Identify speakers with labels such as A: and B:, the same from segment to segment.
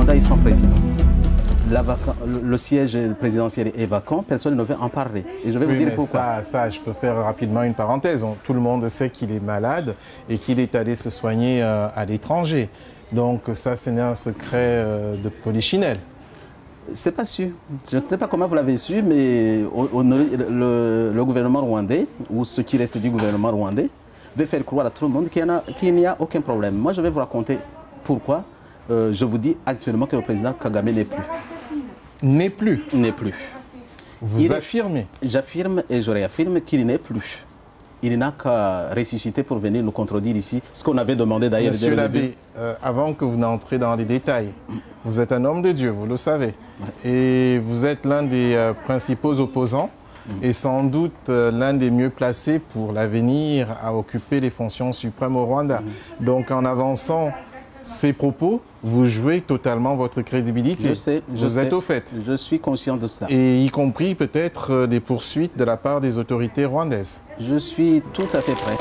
A: Rwanda est sans président. Le siège présidentiel est vacant, personne ne veut en parler. Et je vais vous dire pourquoi.
B: Ça, je peux faire rapidement une parenthèse. Tout le monde sait qu'il est malade et qu'il est allé se soigner à l'étranger. Donc ça, ce n'est un secret de polichinelle.
A: C'est pas sûr. Je ne sais pas comment vous l'avez su, mais le gouvernement rwandais, ou ce qui reste du gouvernement rwandais, veut faire croire à tout le monde qu'il n'y a aucun problème. Moi, je vais vous raconter pourquoi je vous dis actuellement que le président Kagame n'est plus.
B: N'est plus?
A: N'est plus.
B: Vous affirmez?
A: J'affirme et je réaffirme qu'il n'est plus. Il n'a qu'à ressusciter pour venir nous contredire ici, ce qu'on avait demandé d'ailleurs.
B: Monsieur l'abbé, avant que vous n'entrez dans les détails, vous êtes un homme de Dieu, vous le savez. Ouais. Et vous êtes l'un des principaux opposants et sans doute l'un des mieux placés pour l'avenir à occuper les fonctions suprêmes au Rwanda. Donc en avançant ces propos, vous jouez totalement votre crédibilité.
A: Je sais,
B: vous êtes au fait.
A: Je suis conscient de ça.
B: Et y compris peut-être des poursuites de la part des autorités rwandaises.
A: Je suis tout à fait prêt.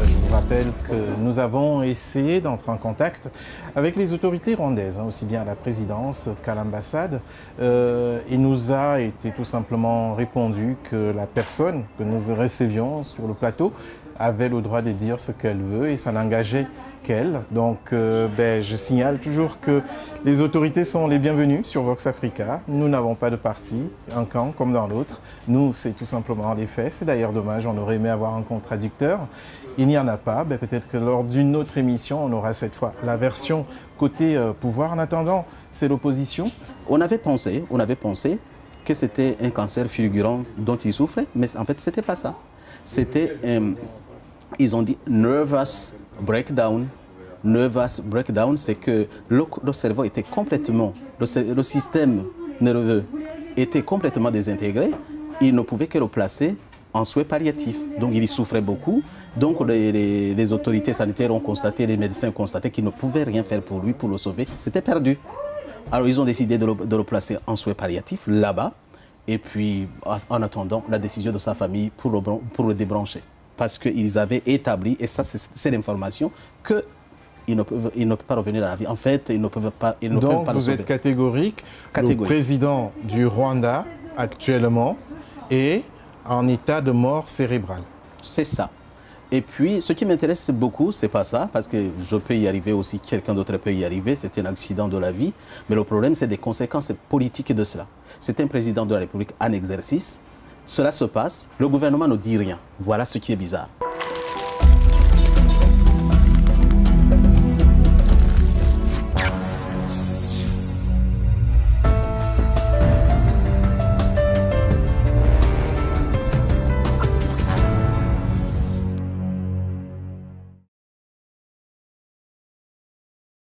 B: Je vous rappelle que nous avons essayé d'entrer en contact avec les autorités rwandaises, aussi bien à la présidence qu'à l'ambassade. Il nous a été tout simplement répondu que la personne que nous recevions sur le plateau avait le droit de dire ce qu'elle veut et ça n'engageait qu'elle. Donc je signale toujours que les autorités sont les bienvenues sur Vox Africa. Nous n'avons pas de parti, un camp comme dans l'autre. Nous, c'est tout simplement les faits. C'est d'ailleurs dommage, on aurait aimé avoir un contradicteur. Il n'y en a pas. Peut-être que lors d'une autre émission, on aura cette fois la version côté pouvoir. En attendant, c'est l'opposition.
A: On avait pensé que c'était un cancer fulgurant dont il souffrait, mais en fait, ce n'était pas ça. C'était... ils ont dit nervous breakdown. Nervous breakdown, c'est que le cerveau était complètement, le système nerveux était complètement désintégré. Il ne pouvait que le placer en soins palliatifs. Donc il y souffrait beaucoup. Donc les autorités sanitaires ont constaté, les médecins ont constaté qu'ils ne pouvaient rien faire pour lui, pour le sauver. C'était perdu. Alors ils ont décidé de le placer en soins palliatifs là-bas. Et puis en attendant la décision de sa famille pour le débrancher. Parce qu'ils avaient établi, et ça c'est l'information, qu'ils ne peuvent pas revenir à la vie. En fait, ils ne peuvent pas le sauver.
B: Donc vous êtes catégorique. Le président du Rwanda actuellement est en état de mort cérébrale.
A: C'est ça. Et puis, ce qui m'intéresse beaucoup, c'est pas ça, parce que je peux y arriver aussi, quelqu'un d'autre peut y arriver, c'est un accident de la vie. Mais le problème, c'est des conséquences politiques de cela. C'est un président de la République en exercice. Cela se passe, le gouvernement ne dit rien. Voilà ce qui est bizarre.